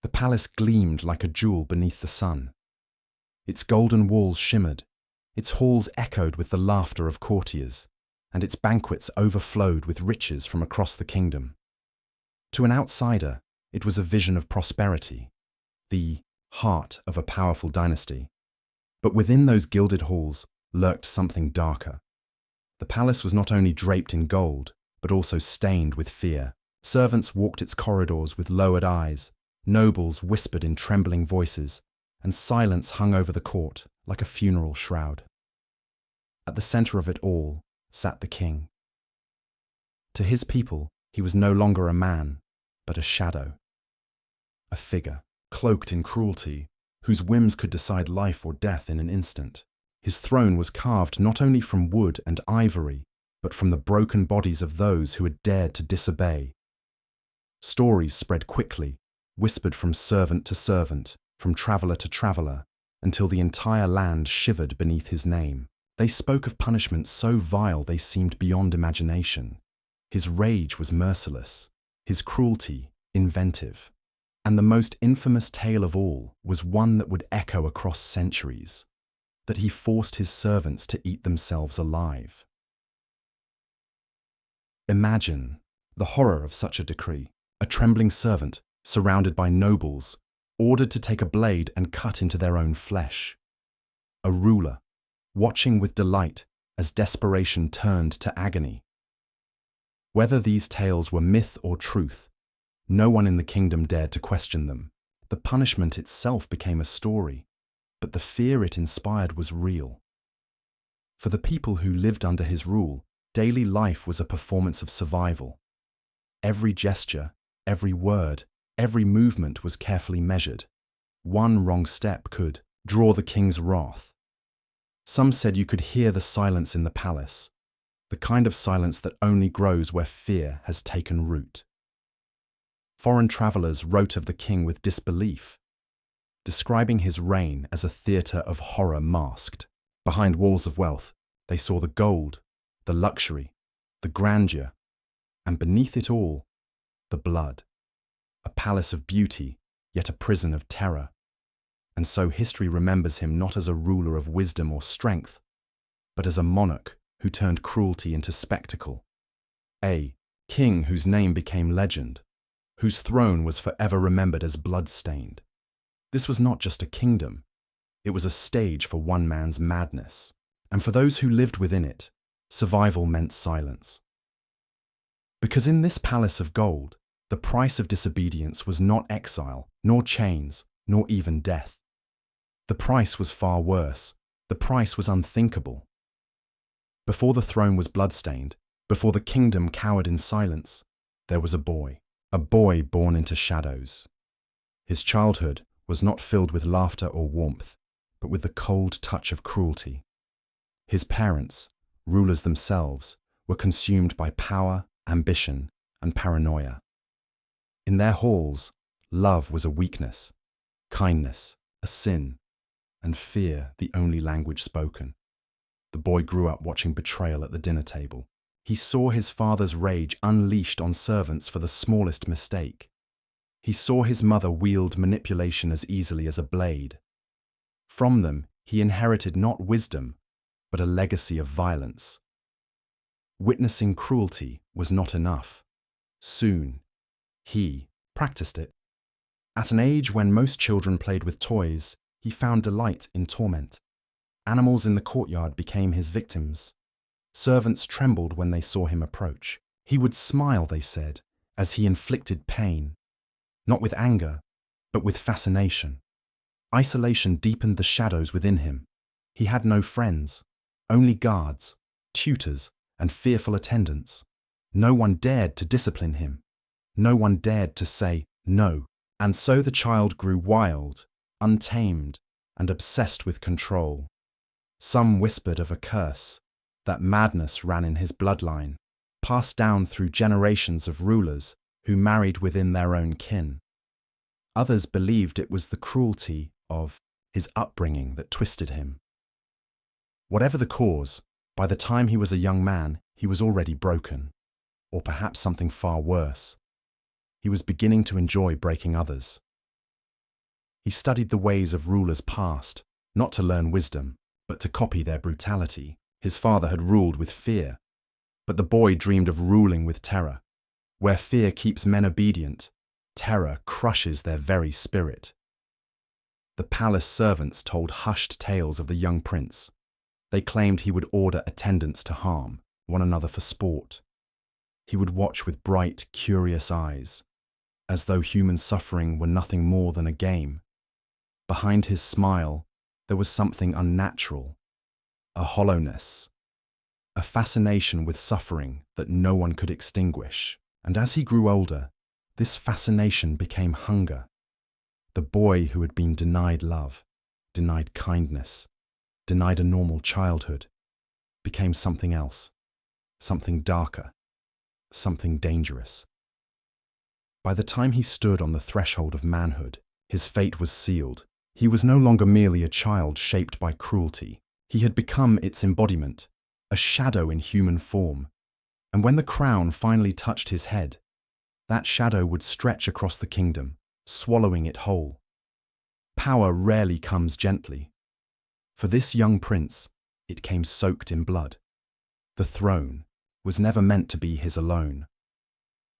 The palace gleamed like a jewel beneath the sun. Its golden walls shimmered, its halls echoed with the laughter of courtiers, and its banquets overflowed with riches from across the kingdom. To an outsider, it was a vision of prosperity, the heart of a powerful dynasty. But within those gilded halls lurked something darker. The palace was not only draped in gold, but also stained with fear. Servants walked its corridors with lowered eyes, nobles whispered in trembling voices, and silence hung over the court like a funeral shroud. At the center of it all sat the king. To his people, he was no longer a man, but a shadow. A figure, cloaked in cruelty, whose whims could decide life or death in an instant. His throne was carved not only from wood and ivory, but from the broken bodies of those who had dared to disobey. Stories spread quickly, whispered from servant to servant, from traveler to traveler, until the entire land shivered beneath his name. They spoke of punishments so vile they seemed beyond imagination. His rage was merciless, his cruelty inventive. And the most infamous tale of all was one that would echo across centuries, that he forced his servants to eat themselves alive. Imagine the horror of such a decree. A trembling servant, surrounded by nobles, ordered to take a blade and cut into their own flesh. A ruler, watching with delight as desperation turned to agony. Whether these tales were myth or truth, no one in the kingdom dared to question them. The punishment itself became a story, but the fear it inspired was real. For the people who lived under his rule, daily life was a performance of survival. Every gesture, every word, every movement was carefully measured. One wrong step could draw the king's wrath. Some said you could hear the silence in the palace, the kind of silence that only grows where fear has taken root. Foreign travelers wrote of the king with disbelief, describing his reign as a theatre of horror masked. Behind walls of wealth, they saw the gold, the luxury, the grandeur, and beneath it all, the blood. A palace of beauty, yet a prison of terror. And so history remembers him not as a ruler of wisdom or strength, but as a monarch who turned cruelty into spectacle. A king whose name became legend, whose throne was forever remembered as blood-stained. This was not just a kingdom, it was a stage for one man's madness. And for those who lived within it, survival meant silence. Because in this palace of gold, the price of disobedience was not exile, nor chains, nor even death. The price was far worse. The price was unthinkable. Before the throne was bloodstained, before the kingdom cowered in silence, there was a boy born into shadows. His childhood was not filled with laughter or warmth, but with the cold touch of cruelty. His parents, rulers themselves, were consumed by power, ambition, and paranoia. In their halls, love was a weakness, kindness a sin, and fear the only language spoken. The boy grew up watching betrayal at the dinner table. He saw his father's rage unleashed on servants for the smallest mistake. He saw his mother wield manipulation as easily as a blade. From them, he inherited not wisdom, but a legacy of violence. Witnessing cruelty was not enough. Soon, he practiced it. At an age when most children played with toys, he found delight in torment. Animals in the courtyard became his victims. Servants trembled when they saw him approach. He would smile, they said, as he inflicted pain, not with anger, but with fascination. Isolation deepened the shadows within him. He had no friends, only guards, tutors, and fearful attendants. No one dared to discipline him. No one dared to say no. And so the child grew wild, untamed, and obsessed with control. Some whispered of a curse, that madness ran in his bloodline, passed down through generations of rulers who married within their own kin. Others believed it was the cruelty of his upbringing that twisted him. Whatever the cause, by the time he was a young man, he was already broken, or perhaps something far worse. He was beginning to enjoy breaking others. He studied the ways of rulers past, not to learn wisdom, but to copy their brutality. His father had ruled with fear, but the boy dreamed of ruling with terror. Where fear keeps men obedient, terror crushes their very spirit. The palace servants told hushed tales of the young prince. They claimed he would order attendants to harm one another for sport. He would watch with bright, curious eyes, as though human suffering were nothing more than a game. Behind his smile, there was something unnatural, a hollowness, a fascination with suffering that no one could extinguish. And as he grew older, this fascination became hunger. The boy who had been denied love, denied kindness, denied a normal childhood, became something else, something darker, something dangerous. By the time he stood on the threshold of manhood, his fate was sealed. He was no longer merely a child shaped by cruelty. He had become its embodiment, a shadow in human form. And when the crown finally touched his head, that shadow would stretch across the kingdom, swallowing it whole. Power rarely comes gently. For this young prince, it came soaked in blood. The throne was never meant to be his alone.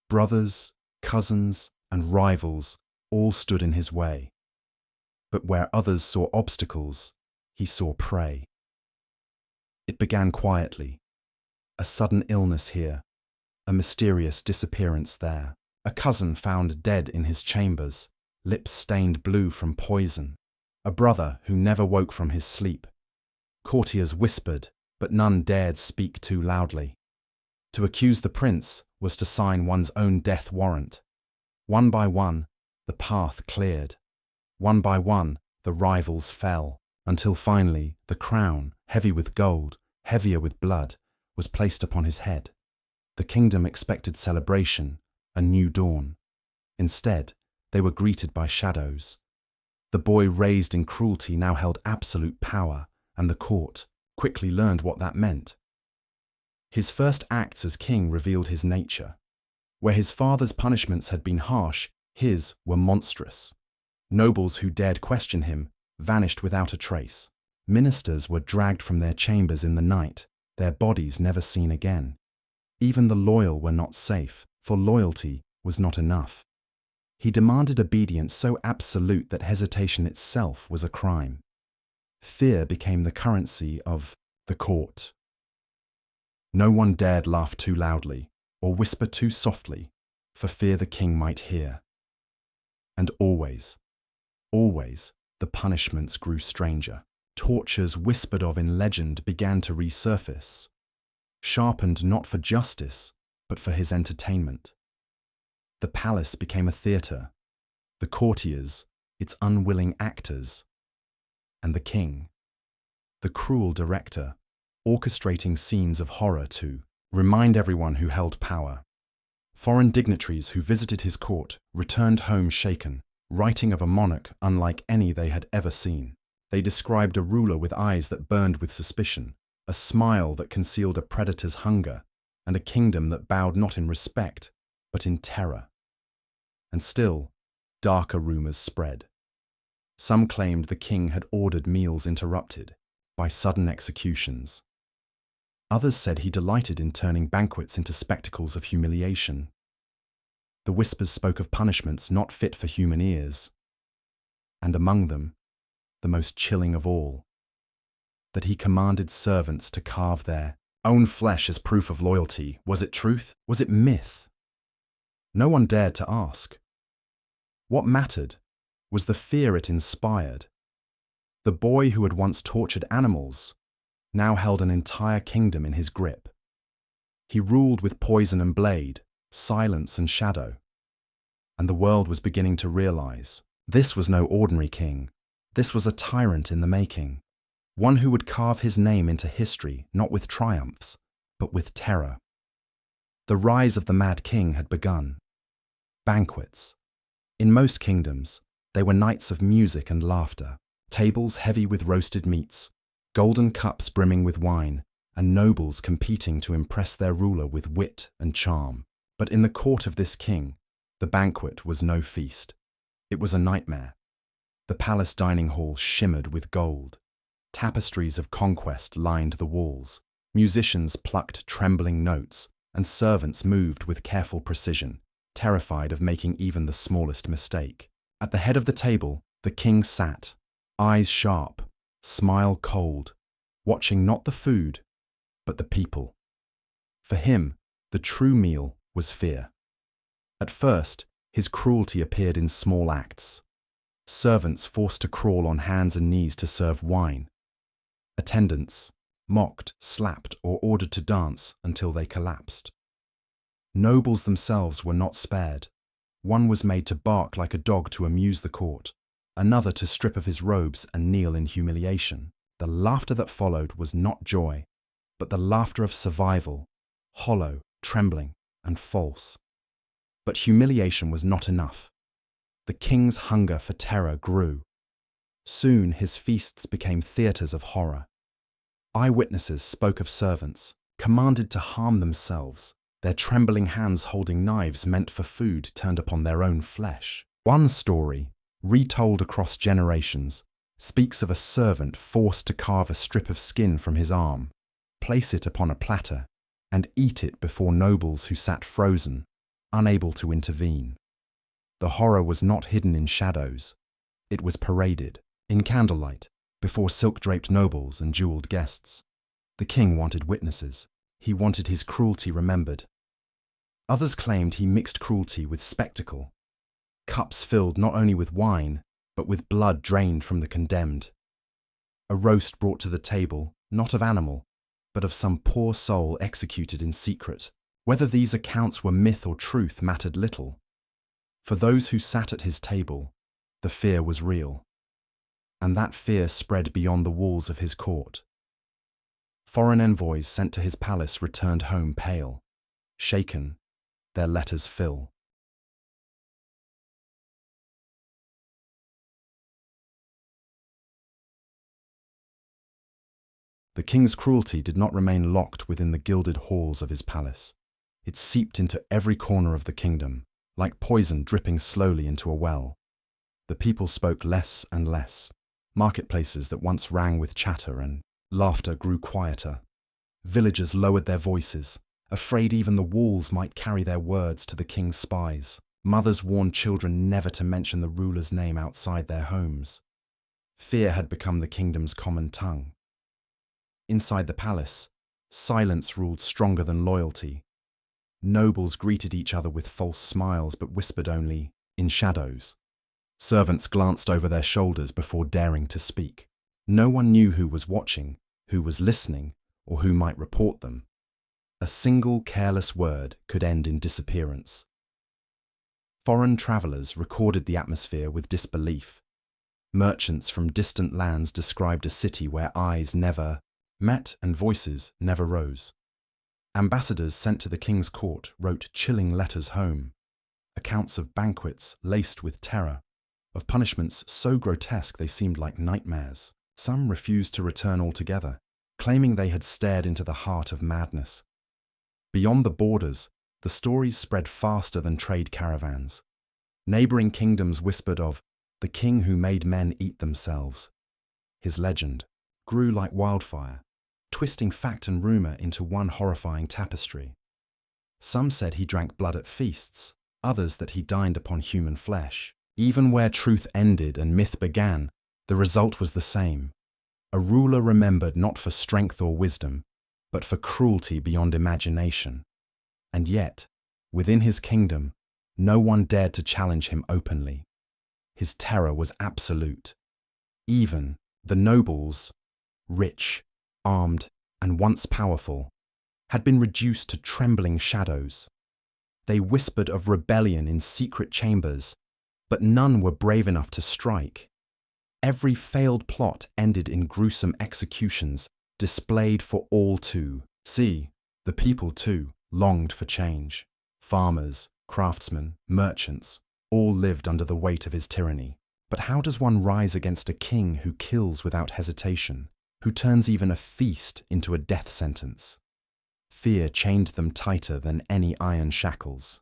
Brothers, cousins, and rivals all stood in his way. But where others saw obstacles, he saw prey. It began quietly. A sudden illness here, a mysterious disappearance there. A cousin found dead in his chambers, lips stained blue from poison. A brother who never woke from his sleep. Courtiers whispered, but none dared speak too loudly. To accuse the prince was to sign one's own death warrant. One by one, the path cleared. One by one, the rivals fell, until finally the crown, heavy with gold, heavier with blood, was placed upon his head. The kingdom expected celebration, a new dawn. Instead, they were greeted by shadows. The boy raised in cruelty now held absolute power, and the court quickly learned what that meant. His first acts as king revealed his nature. Where his father's punishments had been harsh, his were monstrous. Nobles who dared question him vanished without a trace. Ministers were dragged from their chambers in the night, their bodies never seen again. Even the loyal were not safe, for loyalty was not enough. He demanded obedience so absolute that hesitation itself was a crime. Fear became the currency of the court. No one dared laugh too loudly or whisper too softly, for fear the king might hear. And always, the punishments grew stranger. Tortures whispered of in legend began to resurface, sharpened not for justice, but for his entertainment. The palace became a theatre, the courtiers, its unwilling actors, and the king, the cruel director, orchestrating scenes of horror to remind everyone who held power. Foreign dignitaries who visited his court returned home shaken, writing of a monarch unlike any they had ever seen. They described a ruler with eyes that burned with suspicion, a smile that concealed a predator's hunger, and a kingdom that bowed not in respect, but in terror. And still, darker rumors spread. Some claimed the king had ordered meals interrupted by sudden executions. Others said he delighted in turning banquets into spectacles of humiliation. The whispers spoke of punishments not fit for human ears, and among them, the most chilling of all, that he commanded servants to carve their own flesh as proof of loyalty. Was it truth? Was it myth? No one dared to ask. What mattered was the fear it inspired. The boy who had once tortured animals now held an entire kingdom in his grip. He ruled with poison and blade, silence and shadow. And the world was beginning to realize this was no ordinary king. This was a tyrant in the making, one who would carve his name into history not with triumphs, but with terror. The rise of the Mad King had begun. Banquets. In most kingdoms, they were nights of music and laughter, tables heavy with roasted meats, golden cups brimming with wine, and nobles competing to impress their ruler with wit and charm. But in the court of this king, the banquet was no feast. It was a nightmare. The palace dining hall shimmered with gold. Tapestries of conquest lined the walls. Musicians plucked trembling notes, and servants moved with careful precision, terrified of making even the smallest mistake. At the head of the table, the king sat, eyes sharp, smile cold, watching not the food, but the people. For him, the true meal was fear. At first, his cruelty appeared in small acts. Servants forced to crawl on hands and knees to serve wine. Attendants mocked, slapped, or ordered to dance until they collapsed. Nobles themselves were not spared. One was made to bark like a dog to amuse the court, another to strip of his robes and kneel in humiliation. The laughter that followed was not joy, but the laughter of survival, hollow, trembling, and false. But humiliation was not enough. The king's hunger for terror grew. Soon his feasts became theatres of horror. Eyewitnesses spoke of servants, commanded to harm themselves, their trembling hands holding knives meant for food turned upon their own flesh. One story, retold across generations, speaks of a servant forced to carve a strip of skin from his arm, place it upon a platter, and eat it before nobles who sat frozen, unable to intervene. The horror was not hidden in shadows. It was paraded, in candlelight, before silk-draped nobles and jeweled guests. The king wanted witnesses. He wanted his cruelty remembered. Others claimed he mixed cruelty with spectacle. Cups filled not only with wine, but with blood drained from the condemned. A roast brought to the table, not of animal, but of some poor soul executed in secret. Whether these accounts were myth or truth mattered little. For those who sat at his table, the fear was real. And that fear spread beyond the walls of his court. Foreign envoys sent to his palace returned home pale, shaken, their letters fill. The king's cruelty did not remain locked within the gilded halls of his palace. It seeped into every corner of the kingdom, like poison dripping slowly into a well. The people spoke less and less. Marketplaces that once rang with chatter and laughter grew quieter. Villagers lowered their voices, afraid even the walls might carry their words to the king's spies. Mothers warned children never to mention the ruler's name outside their homes. Fear had become the kingdom's common tongue. Inside the palace, silence ruled stronger than loyalty. Nobles greeted each other with false smiles but whispered only, in shadows. Servants glanced over their shoulders before daring to speak. No one knew who was watching, who was listening, or who might report them. A single careless word could end in disappearance. Foreign travellers recorded the atmosphere with disbelief. Merchants from distant lands described a city where eyes never met and voices never rose. Ambassadors sent to the king's court wrote chilling letters home, accounts of banquets laced with terror, of punishments so grotesque they seemed like nightmares. Some refused to return altogether, claiming they had stared into the heart of madness. Beyond the borders, the stories spread faster than trade caravans. Neighbouring kingdoms whispered of the king who made men eat themselves. His legend grew like wildfire, twisting fact and rumour into one horrifying tapestry. Some said he drank blood at feasts, others that he dined upon human flesh. Even where truth ended and myth began, the result was the same. A ruler remembered not for strength or wisdom, but for cruelty beyond imagination. And yet, within his kingdom, no one dared to challenge him openly. His terror was absolute. Even the nobles, rich, armed, and once powerful, had been reduced to trembling shadows. They whispered of rebellion in secret chambers, but none were brave enough to strike. Every failed plot ended in gruesome executions, displayed for all to see. The people, too, longed for change. Farmers, craftsmen, merchants, all lived under the weight of his tyranny. But how does one rise against a king who kills without hesitation, who turns even a feast into a death sentence? Fear chained them tighter than any iron shackles.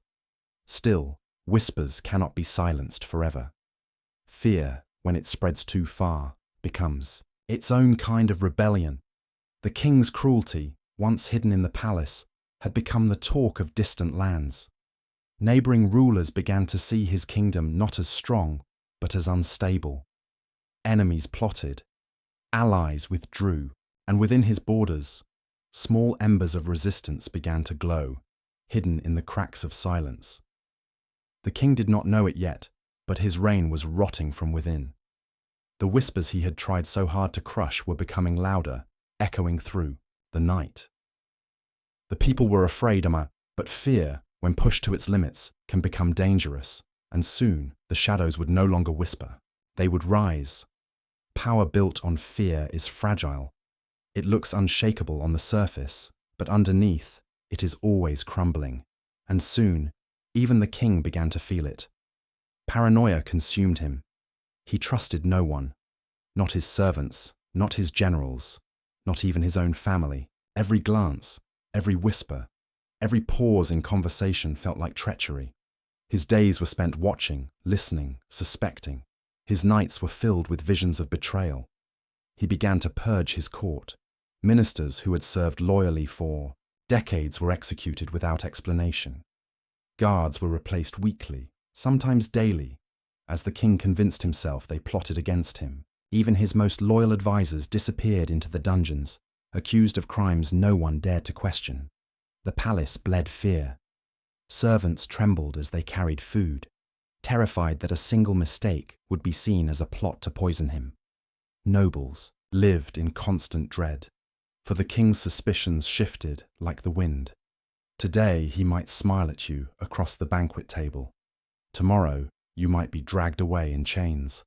Still, whispers cannot be silenced forever. Fear, when it spreads too far, becomes its own kind of rebellion. The king's cruelty, once hidden in the palace, had become the talk of distant lands. Neighboring rulers began to see his kingdom not as strong, but as unstable. Enemies plotted, allies withdrew, and within his borders, small embers of resistance began to glow, hidden in the cracks of silence. The king did not know it yet, but his reign was rotting from within. The whispers he had tried so hard to crush were becoming louder, echoing through the night. The people were afraid, but fear, when pushed to its limits, can become dangerous, and soon the shadows would no longer whisper. They would rise. Power built on fear is fragile. It looks unshakable on the surface, but underneath, it is always crumbling. And soon, even the king began to feel it. Paranoia consumed him. He trusted no one. Not his servants, not his generals, not even his own family. Every glance, every whisper, every pause in conversation felt like treachery. His days were spent watching, listening, suspecting. His nights were filled with visions of betrayal. He began to purge his court. Ministers who had served loyally for decades were executed without explanation. Guards were replaced weekly, sometimes daily, as the king convinced himself they plotted against him. Even his most loyal advisors disappeared into the dungeons, accused of crimes no one dared to question. The palace bled fear. Servants trembled as they carried food, terrified that a single mistake would be seen as a plot to poison him. Nobles lived in constant dread, for the king's suspicions shifted like the wind. Today he might smile at you across the banquet table. Tomorrow you might be dragged away in chains.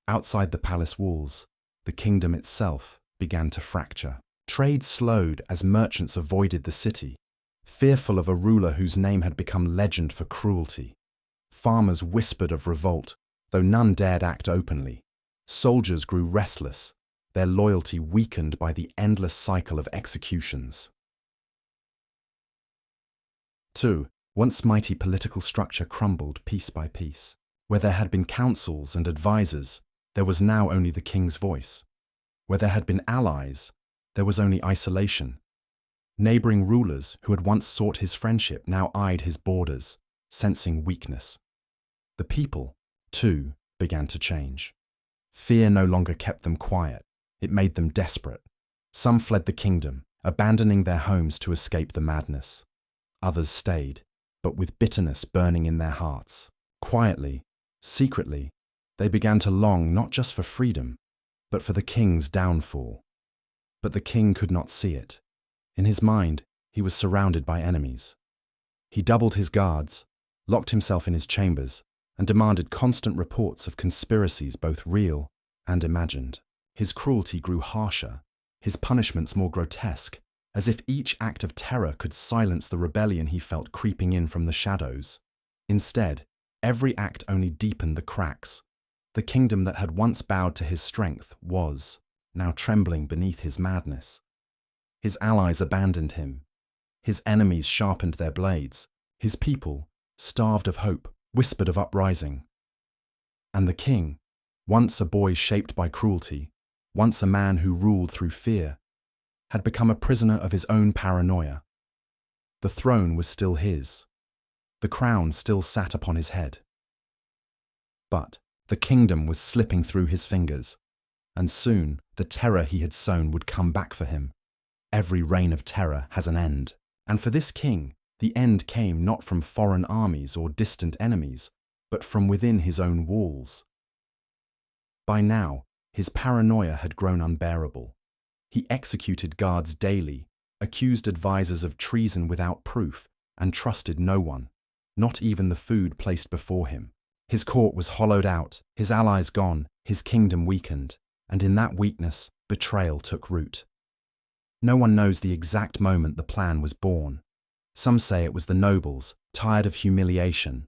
Outside the palace walls, the kingdom itself began to fracture. Trade slowed as merchants avoided the city, fearful of a ruler whose name had become legend for cruelty. Farmers whispered of revolt, though none dared act openly. Soldiers grew restless, their loyalty weakened by the endless cycle of executions. 2. Once mighty political structure crumbled piece by piece. Where there had been councils and advisors, there was now only the king's voice. Where there had been allies, there was only isolation. Neighboring rulers who had once sought his friendship now eyed his borders, sensing weakness. The people, too, began to change. Fear no longer kept them quiet, it made them desperate. Some fled the kingdom, abandoning their homes to escape the madness. Others stayed, but with bitterness burning in their hearts. Quietly, secretly, they began to long not just for freedom, but for the king's downfall. But the king could not see it. In his mind, he was surrounded by enemies. He doubled his guards, locked himself in his chambers, and demanded constant reports of conspiracies both real and imagined. His cruelty grew harsher, his punishments more grotesque, as if each act of terror could silence the rebellion he felt creeping in from the shadows. Instead, every act only deepened the cracks. The kingdom that had once bowed to his strength was now trembling beneath his madness. His allies abandoned him. His enemies sharpened their blades. His people, starved of hope, whispered of uprising. And the king, once a boy shaped by cruelty, once a man who ruled through fear, had become a prisoner of his own paranoia. The throne was still his. The crown still sat upon his head. But the kingdom was slipping through his fingers, and soon the terror he had sown would come back for him. Every reign of terror has an end, and for this king, the end came not from foreign armies or distant enemies, but from within his own walls. By now, his paranoia had grown unbearable. He executed guards daily, accused advisors of treason without proof, and trusted no one, not even the food placed before him. His court was hollowed out, his allies gone, his kingdom weakened, and in that weakness, betrayal took root. No one knows the exact moment the plan was born. Some say it was the nobles, tired of humiliation.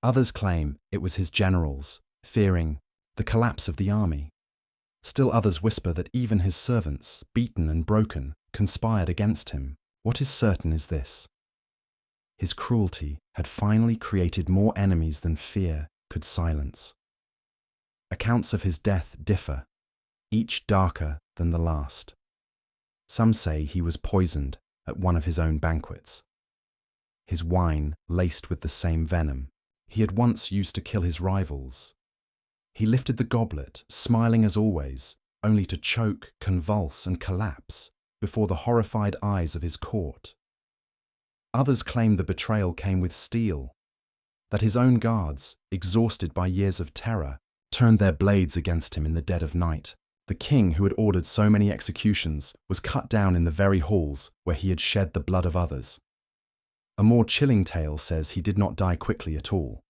Others claim it was his generals, fearing the collapse of the army. Still others whisper that even his servants, beaten and broken, conspired against him. What is certain is this: his cruelty had finally created more enemies than fear could silence. Accounts of his death differ, each darker than the last. Some say he was poisoned at one of his own banquets. His wine laced with the same venom he had once used to kill his rivals. He lifted the goblet, smiling as always, only to choke, convulse, and collapse before the horrified eyes of his court. Others claim the betrayal came with steel, that his own guards, exhausted by years of terror, turned their blades against him in the dead of night. The king who had ordered so many executions was cut down in the very halls where he had shed the blood of others. A more chilling tale says he did not die quickly at all.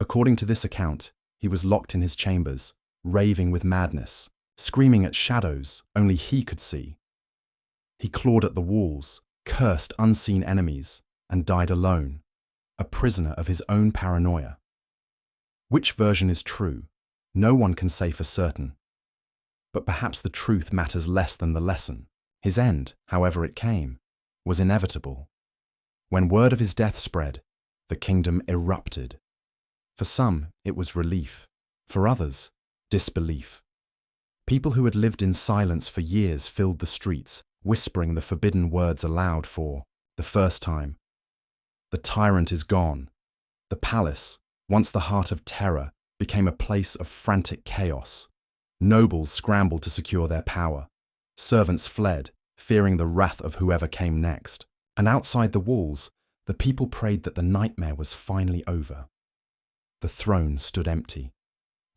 According to this account, he was locked in his chambers, raving with madness, screaming at shadows only he could see. He clawed at the walls, cursed unseen enemies, and died alone, a prisoner of his own paranoia. Which version is true? No one can say for certain. But perhaps the truth matters less than the lesson. His end, however it came, was inevitable. When word of his death spread, the kingdom erupted. For some, it was relief. For others, disbelief. People who had lived in silence for years filled the streets, whispering the forbidden words aloud for the first time. The tyrant is gone. The palace, once the heart of terror, became a place of frantic chaos. Nobles scrambled to secure their power. Servants fled, fearing the wrath of whoever came next. And outside the walls, the people prayed that the nightmare was finally over. The throne stood empty.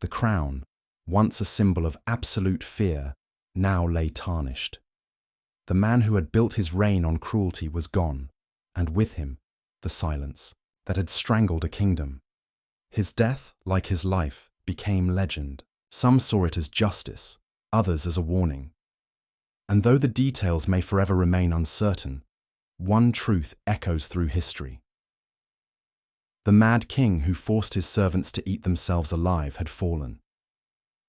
The crown, once a symbol of absolute fear, now lay tarnished. The man who had built his reign on cruelty was gone, and with him, the silence that had strangled a kingdom. His death, like his life, became legend. Some saw it as justice, others as a warning. And though the details may forever remain uncertain, one truth echoes through history. The mad king who forced his servants to eat themselves alive had fallen,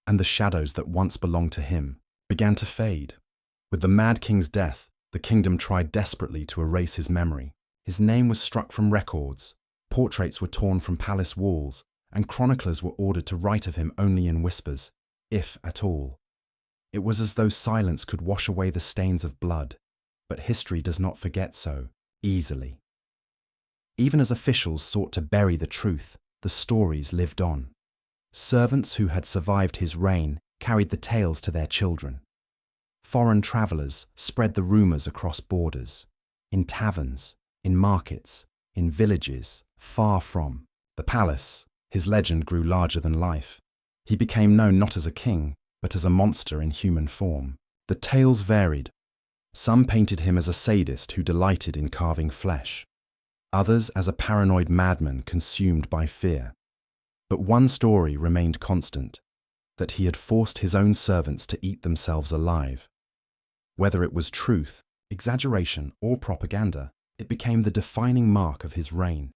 and the shadows that once belonged to him began to fade. With the mad king's death, the kingdom tried desperately to erase his memory. His name was struck from records, portraits were torn from palace walls, and chroniclers were ordered to write of him only in whispers, if at all. It was as though silence could wash away the stains of blood, but history does not forget so easily. Even as officials sought to bury the truth, the stories lived on. Servants who had survived his reign carried the tales to their children. Foreign travellers spread the rumours across borders, in taverns, in markets, in villages, far from the palace. His legend grew larger than life. He became known not as a king, but as a monster in human form. The tales varied. Some painted him as a sadist who delighted in carving flesh. Others as a paranoid madman consumed by fear. But one story remained constant, that he had forced his own servants to eat themselves alive. Whether it was truth, exaggeration, or propaganda, it became the defining mark of his reign.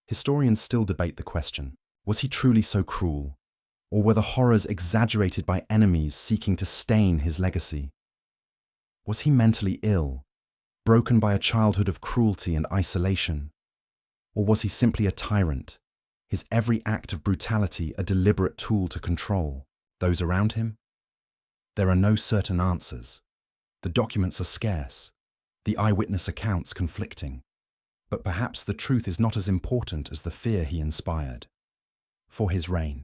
Historians still debate the question, was he truly so cruel, or were the horrors exaggerated by enemies seeking to stain his legacy? Was he mentally ill, broken by a childhood of cruelty and isolation? Or was he simply a tyrant, his every act of brutality a deliberate tool to control those around him? There are no certain answers. The documents are scarce, the eyewitness accounts conflicting. But perhaps the truth is not as important as the fear he inspired. For his reign,